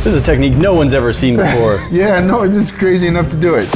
This is a technique no one's ever seen before. Yeah, no, it's just crazy enough to do it.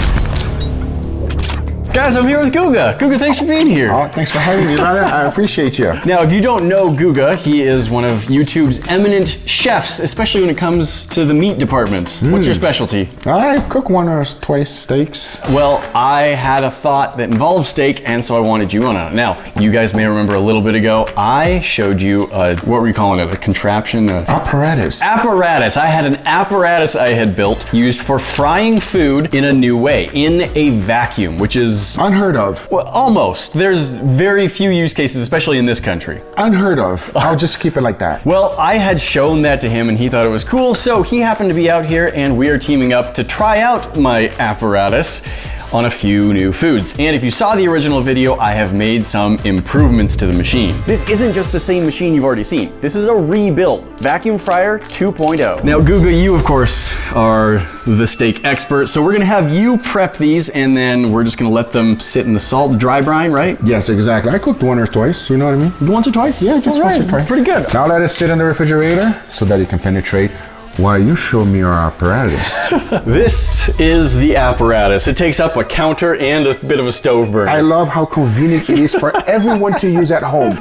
Guys, I'm here with Guga. Guga, thanks for being here. Oh, thanks for having me, brother. I appreciate you. Now, if you don't know Guga, he is one of YouTube's eminent chefs, especially when it comes to the meat department. What's your specialty? I cook one or twice steaks. Well, I had a thought that involved steak, and so I wanted you on it. Now, you guys may remember a little bit ago, I showed you, what were you calling it, a contraption? Apparatus. Apparatus. I had an apparatus I had built used for frying food in a new way, in a vacuum, which is unheard of. Well, almost. There's very few use cases, especially in this country. Unheard of. I'll just keep it like that. Well, I had shown that to him and he thought it was cool, so he happened to be out here and we are teaming up to try out my apparatus on a few new foods. And if you saw the original video, I have made some improvements to the machine. This isn't just the same machine you've already seen. This is a rebuilt Vacuum Fryer 2.0. Now, Guga, you of course are the steak expert, so we're gonna have you prep these and then we're just gonna let them sit in the salt dry brine, right? Yes, exactly. I cooked one or twice, you know what I mean? Once or twice? Yeah, just once or twice. Pretty good. Now let it sit in the refrigerator so that it can penetrate while you show me your apparatus. This is the apparatus. It takes up a counter and a bit of a stove burner. I love how convenient it is for everyone to use at home.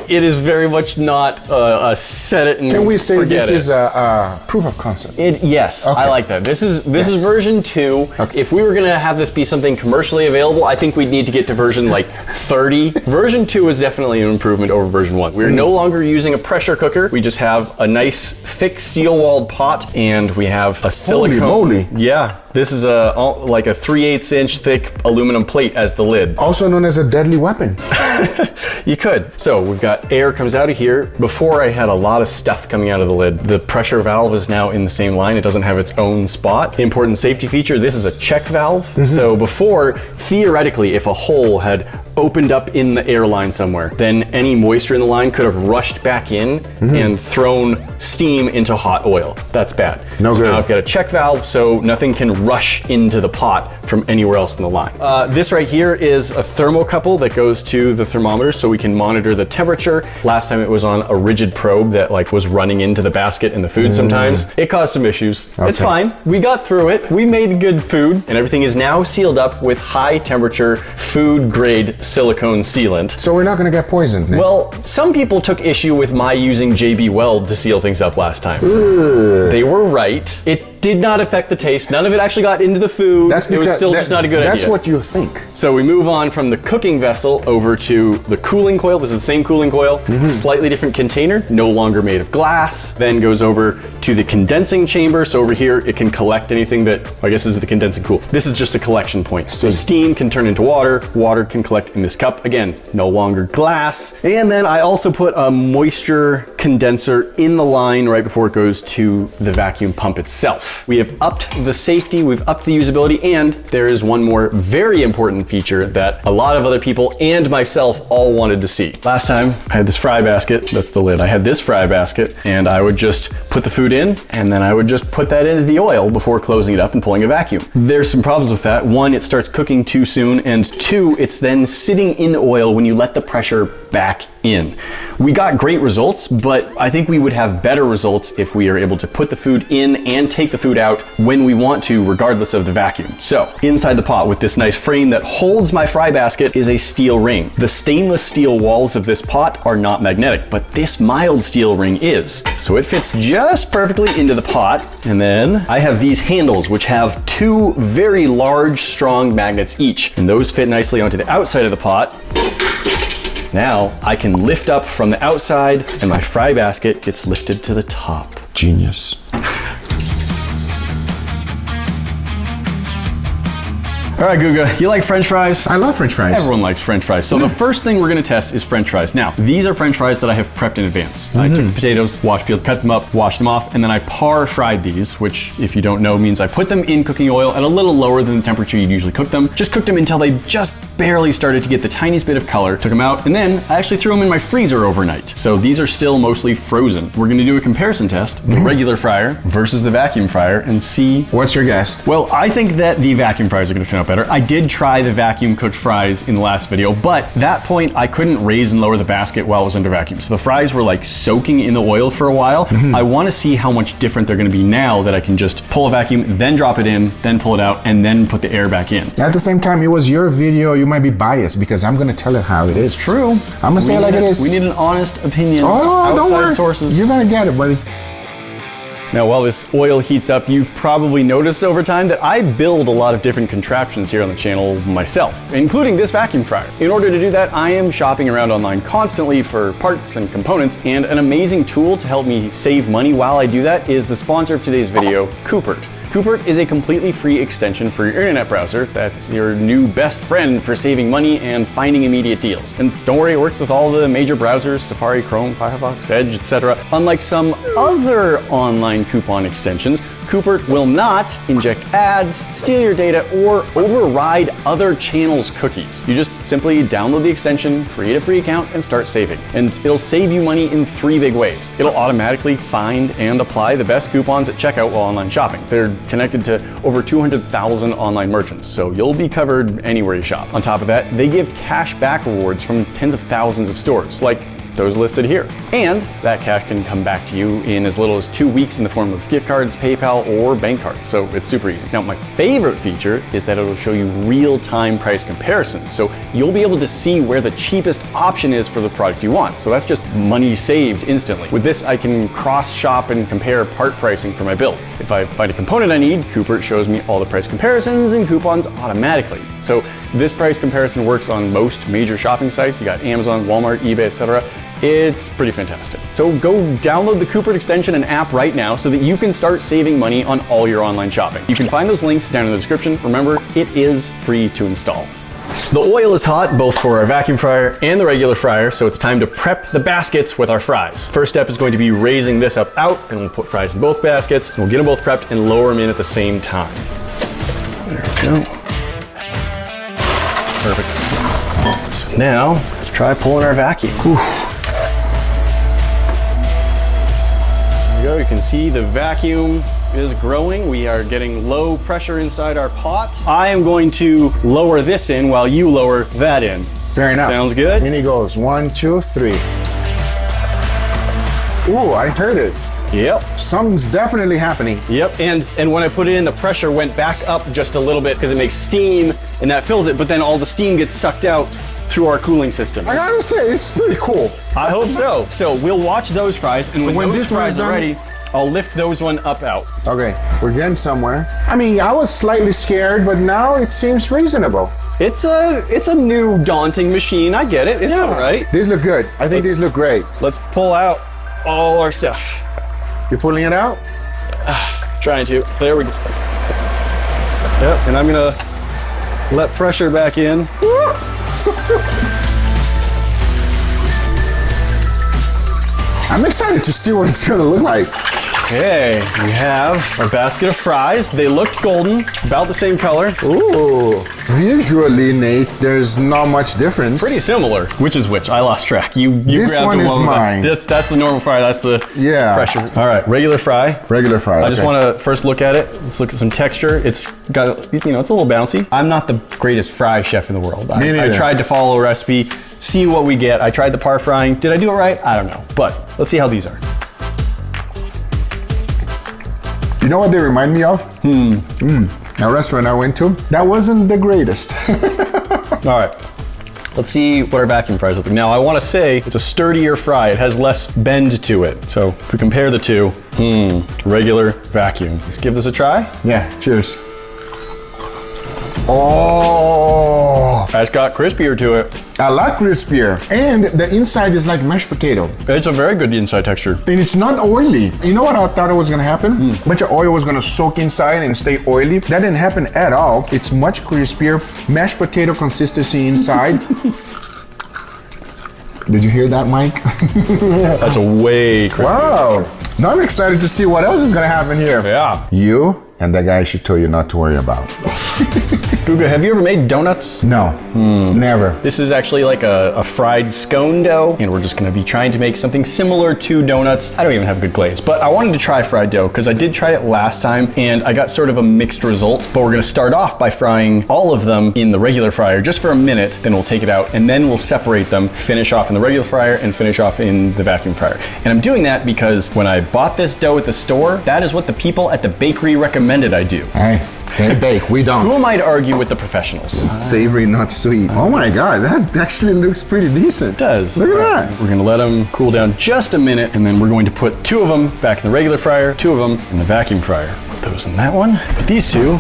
It is very much not a set it and Can we say forget this is a proof of concept? Yes, okay. I like that. This is version 2. Okay. If we were gonna have this be something commercially available, I think we'd need to get to version like 30. Version 2 is definitely an improvement over version 1. We're no longer using a pressure cooker. We just have a nice thick steel-walled pot and we have a silicone. Holy moly. Yeah. This is like a 3/8 inch thick aluminum plate as the lid. Also known as a deadly weapon. You could. So we've got air comes out of here. Before I had a lot of stuff coming out of the lid. The pressure valve is now in the same line. It doesn't have its own spot. Important safety feature, this is a check valve. So before, theoretically, if a hole had opened up in the airline somewhere, then any moisture in the line could have rushed back in and thrown steam into hot oil. That's bad. No so good. Now I've got a check valve so nothing can rush into the pot from anywhere else in the line. This right here is a thermocouple that goes to the thermometer so we can monitor the temperature. Last time it was on a rigid probe that like was running into the basket in the food sometimes. It caused some issues. Okay. It's fine. We got through it. We made good food and everything is now sealed up with high temperature food grade silicone sealant. So we're not gonna get poisoned, Nick? Well, some people took issue with my using JB Weld to seal things up last time. They were right. It did not affect the taste. None of it actually got into the food. That's because it was still just not a good idea. That's what you think. So we move on from the cooking vessel over to the cooling coil. This is the same cooling coil, slightly different container, no longer made of glass. Then goes over to the condensing chamber. So over here, it can collect anything that, I guess is the condensing cool. This is just a collection point. So steam can turn into water, water can collect in this cup. Again, no longer glass. And then I also put a moisture condenser in the line right before it goes to the vacuum pump itself. We have upped the safety, we've upped the usability, and there is one more very important feature that a lot of other people and myself all wanted to see. Last time I had this fry basket, that's the lid. I had this fry basket and I would just put the food in and then I would just put that into the oil before closing it up and pulling a vacuum. There's some problems with that. One, it starts cooking too soon, and two, it's then sitting in the oil when you let the pressure back in. We got great results, but I think we would have better results if we are able to put the food in and take the food out when we want to, regardless of the vacuum. So inside the pot with this nice frame that holds my fry basket is a steel ring. The stainless steel walls of this pot are not magnetic, but this mild steel ring is. So it fits just perfectly into the pot. And then I have these handles, which have two very large, strong magnets each, and those fit nicely onto the outside of the pot. Now I can lift up from the outside and my fry basket gets lifted to the top. Genius. All right, Guga, you like French fries? I love French fries. Everyone likes French fries. So the first thing we're gonna test is French fries. Now, these are French fries that I have prepped in advance. I took the potatoes, washed, peeled, cut them up, washed them off, and then I par fried these, which if you don't know means I put them in cooking oil at a little lower than the temperature you'd usually cook them. Just cooked them until they just barely started to get the tiniest bit of color, took them out, and then I actually threw them in my freezer overnight. So these are still mostly frozen. We're gonna do a comparison test, the regular fryer versus the vacuum fryer, and see. What's your guess? Well, I think that the vacuum fries are gonna turn out better. I did try the vacuum cooked fries in the last video, but at that point I couldn't raise and lower the basket while it was under vacuum. So the fries were like soaking in the oil for a while. I wanna see how much different they're gonna be now that I can just pull a vacuum, then drop it in, then pull it out, and then put the air back in. At the same time, it was your video. You might be biased because I'm gonna tell it how it is. It's true. I'm gonna say it like it is. We need an honest opinion. Oh, don't worry. Sources. You're gonna get it, buddy. Now, while this oil heats up, you've probably noticed over time that I build a lot of different contraptions here on the channel myself, including this vacuum fryer. In order to do that, I am shopping around online constantly for parts and components, and an amazing tool to help me save money while I do that is the sponsor of today's video, Coopert. Coopert is a completely free extension for your internet browser that's your new best friend for saving money and finding immediate deals. And don't worry, it works with all the major browsers, Safari, Chrome, Firefox, Edge, etc. Unlike some other online coupon extensions, Coopert will not inject ads, steal your data, or override other channels' cookies. You just simply download the extension, create a free account, and start saving. And it'll save you money in 3 big ways. It'll automatically find and apply the best coupons at checkout while online shopping. They're connected to over 200,000 online merchants, so you'll be covered anywhere you shop. On top of that, they give cash back rewards from tens of thousands of stores, like those listed here. And that cash can come back to you in as little as 2 weeks in the form of gift cards, PayPal, or bank cards, so it's super easy. Now, my favorite feature is that it'll show you real-time price comparisons, so you'll be able to see where the cheapest option is for the product you want. So that's just money saved instantly. With this, I can cross-shop and compare part pricing for my builds. If I find a component I need, Coopert shows me all the price comparisons and coupons automatically. So this price comparison works on most major shopping sites. You got Amazon, Walmart, eBay, etc. It's pretty fantastic. So go download the Coopert extension and app right now so that you can start saving money on all your online shopping. You can find those links down in the description. Remember, it is free to install. The oil is hot, both for our vacuum fryer and the regular fryer, so it's time to prep the baskets with our fries. First step is going to be raising this up out, and we'll put fries in both baskets. We'll get them both prepped and lower them in at the same time. There we go. Perfect. So now, let's try pulling our vacuum. There we go, you can see the vacuum is growing. We are getting low pressure inside our pot. I am going to lower this in while you lower that in. Fair enough. Sounds good? In he goes. 1, 2, 3. Ooh, I heard it. Yep. Something's definitely happening. Yep, and when I put it in, the pressure went back up just a little bit because it makes steam and that fills it, but then all the steam gets sucked out through our cooling system. I gotta say, it's pretty cool. I hope so. So we'll watch those fries, and when those fries are ready, I'll lift those one up out. Okay, we're getting somewhere. I mean, I was slightly scared, but now it seems reasonable. It's a new daunting machine. I get it. It's all right. These look good. I think these look great. Let's pull out all our stuff. You're pulling it out? Trying to. There we go. Yep, and I'm gonna let pressure back in. I'm excited to see what it's gonna look like. Okay, we have our basket of fries. They look golden, about the same color. Ooh. Visually, Nate, there's not much difference. Pretty similar. Which is which? I lost track. You this grabbed one the is one mine. That's the normal fry. That's the pressure. All right, regular fry. Regular fry. I just want to first look at it. Let's look at some texture. It's got, it's a little bouncy. I'm not the greatest fry chef in the world. I tried to follow a recipe, see what we get. I tried the par frying. Did I do it right? I don't know. But let's see how these are. You know what they remind me of? A restaurant I went to, that wasn't the greatest. All right, let's see what our vacuum fries look like. Now, I want to say it's a sturdier fry. It has less bend to it. So if we compare the two, regular vacuum. Let's give this a try. Yeah, cheers. Oh, It's got crispier to it. a lot crispier. And the inside is like mashed potato. It's a very good inside texture. And it's not oily. You know what I thought was gonna happen? A bunch of oil was gonna soak inside and stay oily. That didn't happen at all. It's much crispier, mashed potato consistency inside. Did you hear that, Mike? That's a way crispier. Wow. Now I'm excited to see what else is gonna happen here. Yeah. You and that guy should tell you not to worry about. Guga, have you ever made donuts? No, never. This is actually like a fried scone dough, and we're just gonna be trying to make something similar to donuts. I don't even have good glaze, but I wanted to try fried dough because I did try it last time, and I got sort of a mixed result. But we're gonna start off by frying all of them in the regular fryer just for a minute, then we'll take it out, and then we'll separate them, finish off in the regular fryer, and finish off in the vacuum fryer. And I'm doing that because when I bought this dough at the store, that is what the people at the bakery recommended I do. Hey, they bake, we don't. Who am I to argue with the professionals? Savory, not sweet. Oh my God, that actually looks pretty decent. It does. Look at that. We're gonna let them cool down just a minute, and then we're going to put 2 of them back in the regular fryer, 2 of them in the vacuum fryer. Put those in that one, put these 2.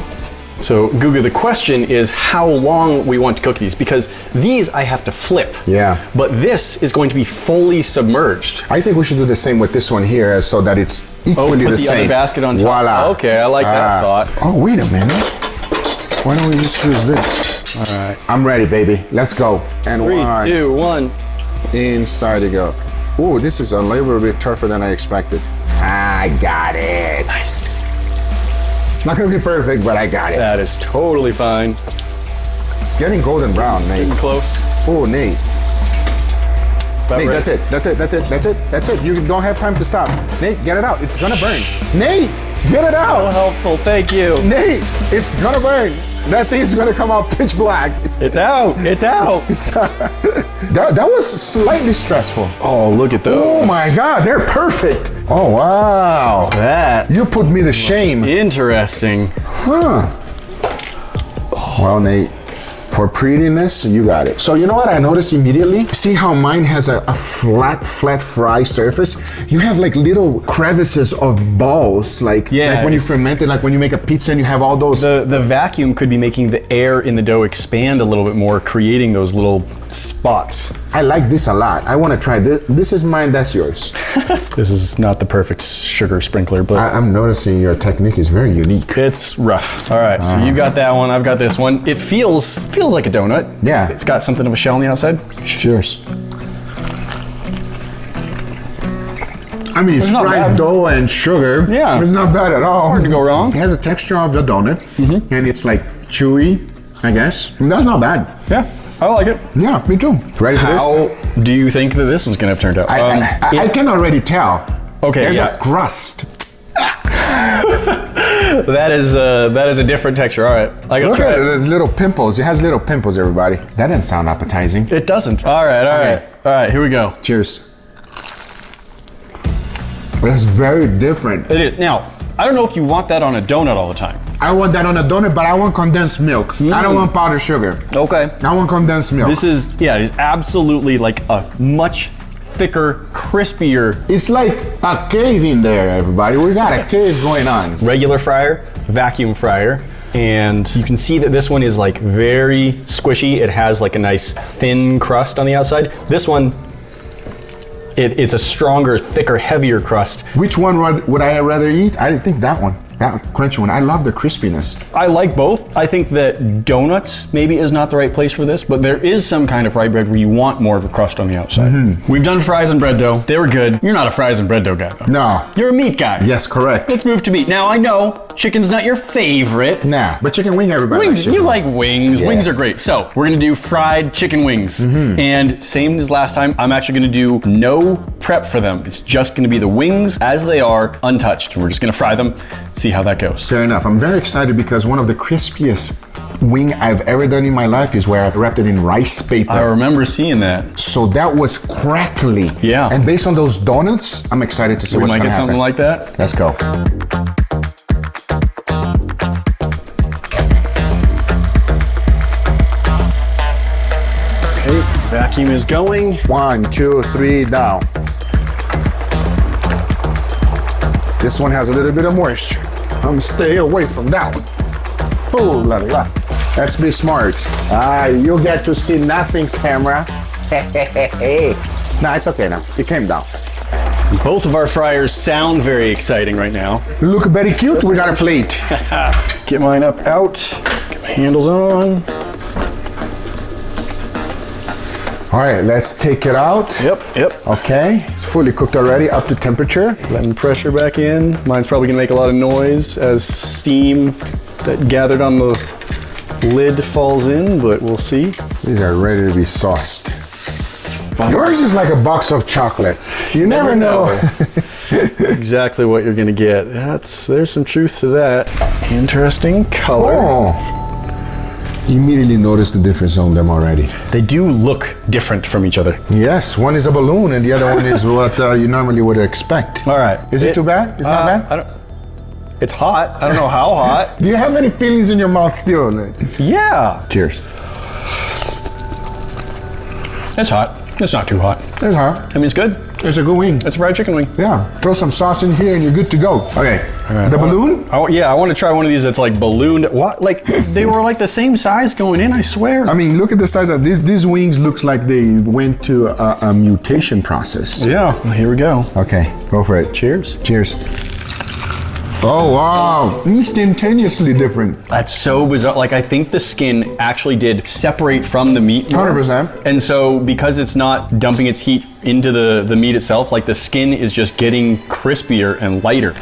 So Guga, the question is how long we want to cook these, because these I have to flip. Yeah. But this is going to be fully submerged. I think we should do the same with this one here so that it's equally put the the same. other basket on top. Voila. Okay, I like that thought. Oh, wait a minute. Why don't we just use this? All right. I'm ready, baby. Let's go. And 3, 1. 2, 1. Inside you go. Ooh, this is a little bit tougher than I expected. I got it. Nice. It's not gonna be perfect, but I got it. That is totally fine. It's getting golden brown, Nate. Close. Oh, Nate. About Nate, ready. that's it. That's it. That's it. That's it. That's it. You don't have time to stop. Nate, get it out. It's gonna burn. Nate, get it So out. helpful, thank you. Nate, it's gonna burn. That thing's gonna come out pitch black. It's out, it's out. It's that was slightly stressful. Oh, look at those. Oh my God, they're perfect. Oh wow. That. You put me to shame. Interesting. Huh. Well, Nate, for prettiness, you got it. So you know what I noticed immediately? See how mine has a flat fry surface? You have like little crevices of balls, like when you ferment it, like when you make a pizza and you have all those. The vacuum could be making the air in the dough expand a little bit more, creating those little spots. I like this a lot. I want to try this. This is mine, that's yours. This is not the perfect sugar sprinkler, but I'm noticing your technique is very unique. it's rough. All right, so you got that one, I've got this one. It feels like a donut. Yeah. It's got something of a shell on the outside. Cheers. I mean, it's not fried bad. dough and sugar. Yeah. It's not bad at all. Hard to go wrong. It has a texture of the donut, and it's like chewy, I guess. And that's not bad. Yeah, I like it. Yeah, me too. Ready for this? How do you think that this one's gonna have turned out? I can already tell. Okay, There's yeah. a crust. That is a different texture. All right, I gotta Look try at it. the little pimples. It has little pimples, everybody. That didn't sound appetizing. It doesn't. All right, Okay. all right. Here we go. Cheers. That's very different. It is. Now, I don't know if you want that on a donut all the time. I want that on a donut, but I want condensed milk. I don't want powdered sugar. Okay. I want condensed milk. This is, it is absolutely like a much thicker, crispier It's like a cave in there, everybody. We got a cave going on. regular fryer, vacuum fryer. And you can see that this one is like very squishy. It has like a nice thin crust on the outside. This one, it's a stronger, thicker, heavier crust. Which one would I rather eat? I think that one. That crunchy one. I love the crispiness. I like both. I think that donuts maybe is not the right place for this, but there is some kind of rye bread where you want more of a crust on the outside. We've done fries and bread dough. They were good. You're not a fries and bread dough guy, though. No. You're a meat guy. Yes, correct. Let's move to meat. Now, I know chicken's not your favorite. Nah, but chicken wing, everybody likes Wings, chicken you wings. like wings. Yes. Wings are great. So, we're gonna do fried chicken wings. And same as last time, I'm actually gonna do no prep for them. It's just gonna be the wings as they are, untouched. And we're just gonna fry them, see how that goes. Fair enough. I'm very excited because one of the crispiest wing I've ever done in my life is where I wrapped it in rice paper. I remember seeing that. So that was crackly. Yeah. And based on those donuts, I'm excited to see We what's might gonna get happen. something like that. Let's go. Okay, vacuum is going. 1, 2, 3, down. This one has a little bit of moisture. I'm gonna stay away from that one. Oh la la. Let's be smart. You get to see nothing, camera. Nah, it's okay now. It came down. Both of our fryers sound very exciting right now. Look very cute. We got a plate. Get mine up out. Get my handles on. All right, let's take it out. Yep. Okay, it's fully cooked already, up to temperature. Letting pressure back in. Mine's probably gonna make a lot of noise as steam that gathered on the lid falls in, but we'll see. These are ready to be sauced. Yours is like a box of chocolate. You never know. Exactly what you're gonna get. There's some truth to that. Interesting color. Oh. You immediately notice the difference on them already. They do look different from each other. Yes, one is a balloon and the other one is what you normally would expect. All right. Is it too bad? It's not bad? It's hot. I don't know how hot. Do you have any feelings in your mouth still? Yeah. Cheers. It's hot. It's not too hot. It's hot. I mean, it's good. It's a good wing. It's a fried chicken wing. Yeah. Throw some sauce in here and you're good to go. Okay. Right. The balloon? I want to try one of these that's like ballooned. What? Like they were like the same size going in, I swear. I mean, look at the size of these wings. Looks like they went to a mutation process. Yeah. Well, here we go. Okay. Go for it. Cheers. Cheers. Oh, wow. Instantaneously different. That's so bizarre. Like, I think the skin actually did separate from the meat more. 100%. And so, because it's not dumping its heat into the meat itself, like the skin is just getting crispier and lighter.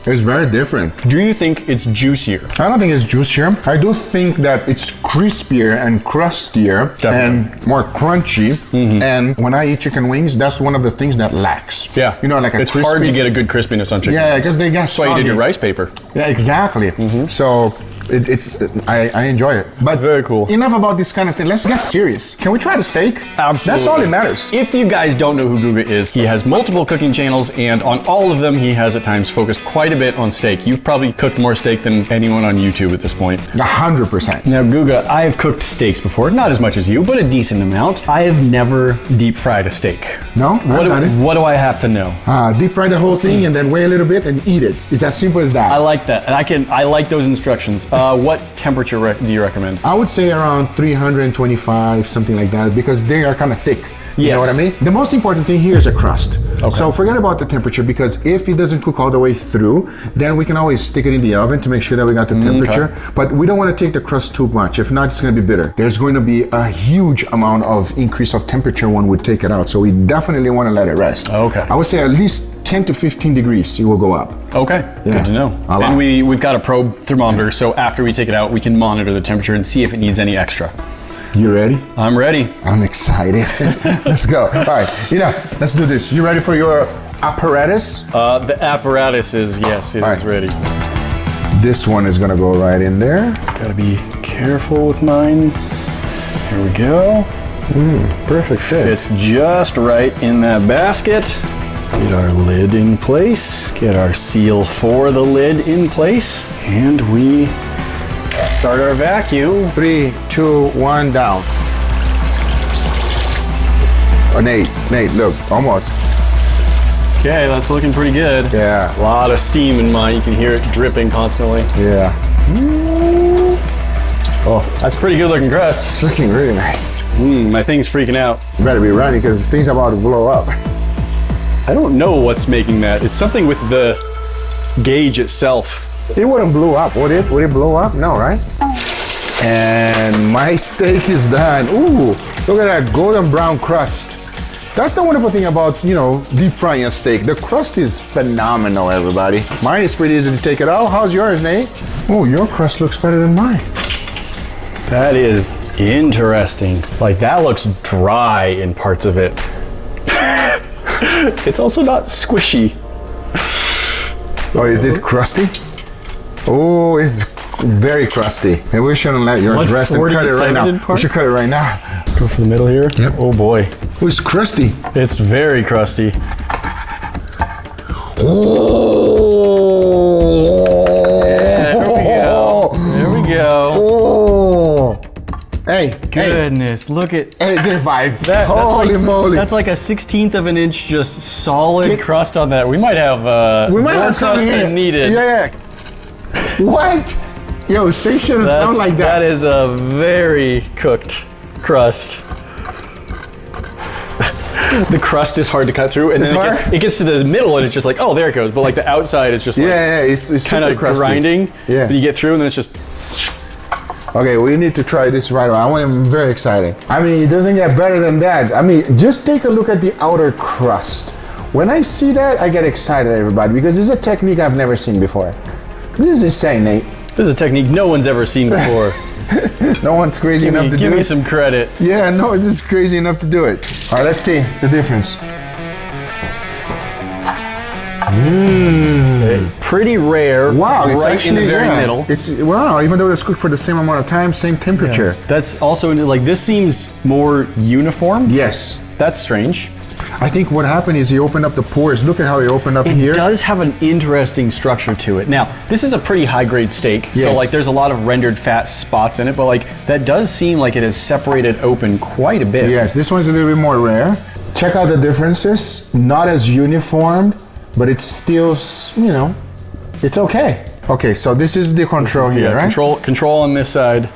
It's very different. Do you think it's juicier? I don't think it's juicier. I do think that it's crispier and crustier. Definitely. And more crunchy. Mm-hmm. And when I eat chicken wings, that's one of the things that lacks. Yeah. You know, like it's hard to get a good crispiness on chicken. Yeah, because they get soggy. That's why you did your rice paper. Yeah, exactly. Mm-hmm. So I enjoy it. But very cool. Enough about this kind of thing. Let's get serious. Can we try the steak? Absolutely. That's all that matters. If you guys don't know who Guga is, he has multiple cooking channels, and on all of them, he has at times focused quite a bit on steak. You've probably cooked more steak than anyone on YouTube at this point. 100%. Now, Guga, I have cooked steaks before. Not as much as you, but a decent amount. I have never deep fried a steak. No? What do I have to know? Deep fry the whole thing and then wait a little bit and eat it. It's as simple as that. I like that. And I like those instructions. What temperature do you recommend? I would say around 325, something like that, because they are kind of thick. You know what I mean? The most important thing here is a crust. Okay. So forget about the temperature, because if it doesn't cook all the way through, then we can always stick it in the oven to make sure that we got the temperature. Okay. But we don't want to take the crust too much. If not, it's going to be bitter. There's going to be a huge amount of increase of temperature when we take it out. So we definitely want to let it rest. Okay. I would say at least 10 to 15 degrees, it will go up. Okay, yeah. Good to know. And we've got a probe thermometer, so after we take it out, we can monitor the temperature and see if it needs any extra. You ready? I'm ready. I'm excited. Let's go. All right, enough. Let's do this. You ready for your apparatus? The apparatus is, yes, it is ready. This one is gonna go right in there. Gotta be careful with mine. Here we go. Perfect fit. Fits just right in that basket. Get our lid in place. Get our seal for the lid in place. And we start our vacuum. 3, 2, 1, down. Oh, Nate, look, almost. Okay, that's looking pretty good. Yeah. A lot of steam in mine. You can hear it dripping constantly. Yeah. Oh, that's pretty good looking crust. It's looking really nice. My thing's freaking out. You better be running because the thing's about to blow up. I don't know what's making that. It's something with the gauge itself. It wouldn't blow up, would it? Would it blow up? No, right? And my steak is done. Ooh, look at that golden brown crust. That's the wonderful thing about, deep frying a steak. The crust is phenomenal, everybody. Mine is pretty easy to take it out. How's yours, Nate? Oh, your crust looks better than mine. That is interesting. Like, that looks dry in parts of it. It's also not squishy. Oh, is it crusty? Oh, it's very crusty. Maybe we shouldn't let yours rest and cut it right now. We should cut it right now. Go for the middle here? Yep. Oh boy. Oh, it's crusty. It's very crusty. Oh. Yeah, there we go. There we go. Oh. Hey. Goodness, look at... Hey, good vibe. Holy moly. That's like a 1/16 of an inch just solid crust on that. We might have more crust than needed. Yeah. What? Yo, steak shouldn't sound like that. That is a very cooked crust. The crust is hard to cut through, and then it gets to the middle, and it's just like, oh, there it goes. But like the outside is just like, it's kind of grinding. Yeah. But you get through, and then it's just. Okay, we need to try this right away. I'm very excited. I mean, it doesn't get better than that. I mean, just take a look at the outer crust. When I see that, I get excited, everybody, because this is a technique I've never seen before. This is insane, Nate. This is a technique no one's ever seen before. No one's crazy enough to do it. Give me some credit. Yeah, no, this is crazy enough to do it. All right, let's see the difference. Pretty rare. Wow, it's right actually in the very middle. It's wow, even though it's cooked for the same amount of time, same temperature. Yeah. That's also like this seems more uniform. Yes. That's strange. I think what happened is he opened up the pores. Look at how he opened up here. It does have an interesting structure to it. Now, this is a pretty high grade steak, so Yes. like there's a lot of rendered fat spots in it, but like that does seem like it is separated open quite a bit. Yes, this one's a little bit more rare. Check out the differences. Not as uniformed, but it's still, you know, it's okay. Okay, so this is the control here, right? Control on this side,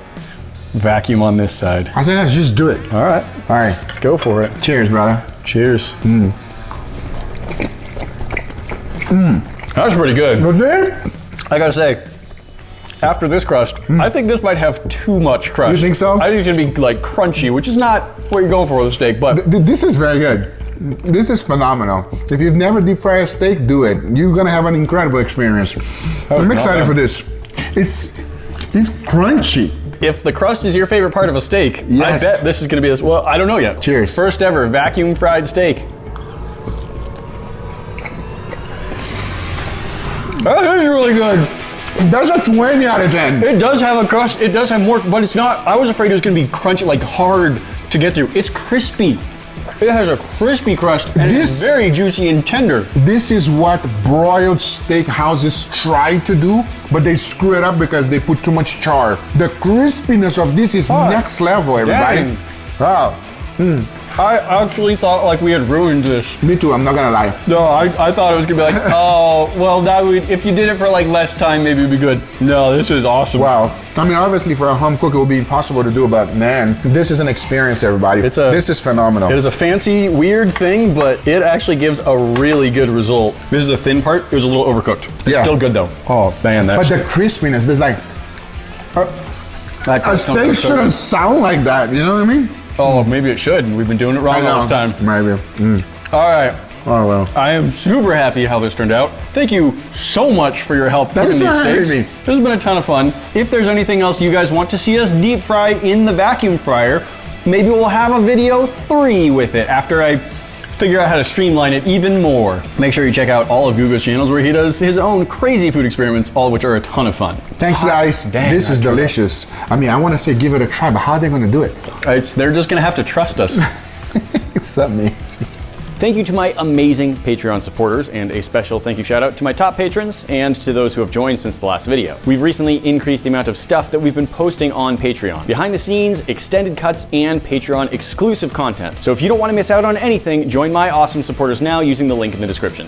vacuum on this side. I think let's just do it. All right. All right. Let's go for it. Cheers, brother. Cheers. That was pretty good. Okay. I gotta say, after this crust, I think this might have too much crust. You think so? I think it's gonna be like crunchy, which is not what you're going for with a steak, but This is very good. This is phenomenal. If you've never deep fried a steak, do it. You're gonna have an incredible experience. I'm excited for this. It's crunchy. if the crust is your favorite part of a steak, Yes. I bet this is gonna be this. Well, I don't know yet. Cheers. First ever vacuum fried steak. That is really good. That's a 20 out of 10. It does have a crust. It does have more, but it's not. I was afraid it was going to be crunchy, like hard to get through. It's crispy. It has a crispy crust, and it's This- very juicy and tender. This is what broiled steak houses try to do, but they screw it up because they put too much char. The crispiness of this is next level, everybody. Dang. Wow. I actually thought like we had ruined this. Me too, I'm not gonna lie. No, I thought it was gonna be like, oh, well, that would, if you did it for like less time, maybe it'd be good. No, this is awesome. Wow. I mean, obviously for a home cook, it would be impossible to do, but man, this is an experience, everybody. This is phenomenal. It is a fancy, weird thing, but it actually gives a really good result. This is a thin part. It was a little overcooked. It's Yeah. still good though. Oh man, But the crispiness, there's like, a steak shouldn't sound like that, you know what I mean? Oh, maybe it should. We've been doing it wrong all this time. Maybe. All right. Oh, well. I am super happy how this turned out. Thank you so much for your help Thanks cooking for these having steaks. me. This has been a ton of fun. If there's anything else you guys want to see us deep fry in the vacuum fryer, maybe we'll have a video 3 with it after I figure out how to streamline it even more. Make sure you check out all of Guga's channels where he does his own crazy food experiments, all of which are a ton of fun. Thanks, guys. Dang, this is that turned out- delicious. I mean, I want to say give it a try, but how are they going to do it? They're just gonna have to trust us. It's amazing. Thank you to my amazing Patreon supporters, and a special thank you shout out to my top patrons and to those who have joined since the last video. We've recently increased the amount of stuff that we've been posting on Patreon. Behind the scenes, extended cuts, and Patreon exclusive content. So if you don't want to miss out on anything, join my awesome supporters now using the link in the description.